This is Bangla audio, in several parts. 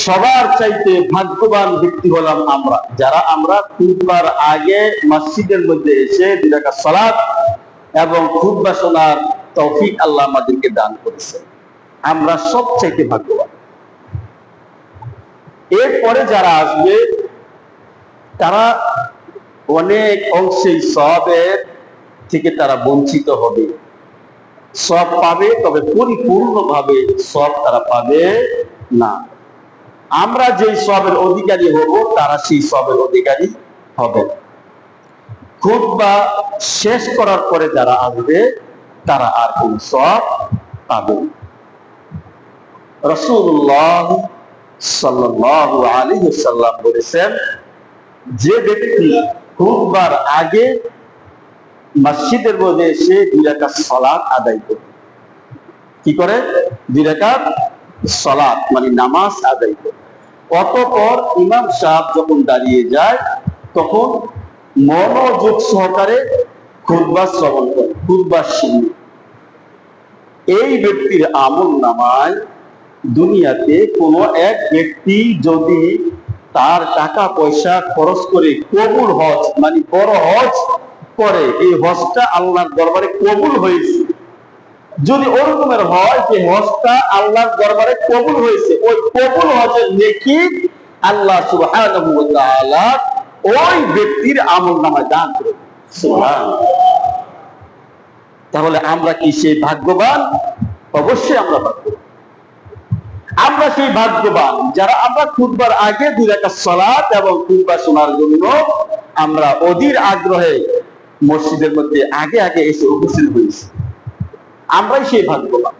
সবার চাইতে ভাগ্যবান ব্যক্তি হলাম আমরা, যারা আমরা খুতবার আগে মসজিদের মধ্যে এসে 2 রাকাত সালাত এবং খুতবা শোনার তৌফিক আল্লাহ আমাদেরকে দান করেছেন। আমরা সবচাইতে ভাগ্যবান। এরপরে যারা আসবে তারা অনেক অংশেই সওয়াবের থেকে তারা বঞ্চিত হবে। সওয়াব পাবে, তবে পরিপূর্ণভাবে সওয়াব তারা পাবে না। আমরা যেই সওয়াবের অধিকারী হব, তারা সেই সওয়াবের অধিকারী হবে। খুতবা শেষ করার পরে যারা আসবে তারা আর কোন সওয়াব পাবে না। রাসূলুল্লাহ সাল্লাল্লাহু আলাইহি ওয়াসাল্লাম বলেছেন, যে ব্যক্তি খুতবার আগে মসজিদের মধ্যে এসে 2 রাকাত সালাত আদায় করে, কি করে? 2 রাকাত সালাত মানে নামাজ আদায় করে, অতঃপর ইমাম সাহেব যখন দাঁড়িয়ে যায় তখন মনোযোগ সহকারে খুতবা শ্রবণ করে, খুতবা শুনে, এই ব্যক্তির আমল নামায় দুনিয়াতে কোনো এক ব্যক্তি যদি তার টাকা পয়সা খরচ করে কবুল হজ মানে বড় হজ করে, এই হজটা আল্লাহর দরবারে কবুল হয়েছে, যদি ওরকমের হয় যে হজটা আল্লাহর দরবারে কবুল হয়েছে, ওই কবুল হজের নেকি আল্লাহ সুবহানাহু ওয়া তাআলা ওই ব্যক্তির আমলনামায় দান করে। সুবহানাল্লাহ। তাহলে আমরা কি সেই ভাগ্যবান? অবশ্যই আমরা ভাগ্যবান। আমরা সেই ভাগ্যবান যারা আমরা খুতবার আগে 2 রাকাত সালাত এবং খুতবা শোনার জন্য আমরা অধীর আগ্রহে মসজিদের মধ্যে আগে আগে এসে উপস্থিত হয়েছি। আমরাই সেই ভাগ্যবান।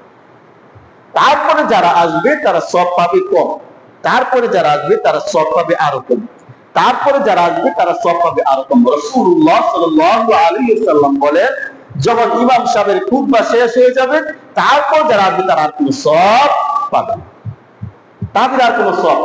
তারপরে যারা আসবে তারা সওয়াব পাবে কম, তারপরে যারা আসবে তারা সওয়াব পাবে আরো কম, তারপরে যারা আসবে তারা সওয়াব পাবে আরো কম। রাসূলুল্লাহ সাল্লাল্লাহু আলাইহি ওয়াসাল্লাম বলেন, যখন ইমাম সাহেবের খুতবা শেষ হয়ে যাবে তারপর যারা আসবে তারা আর কোনো সওয়াব পাবে না, তাদের আর কোনো সওয়াব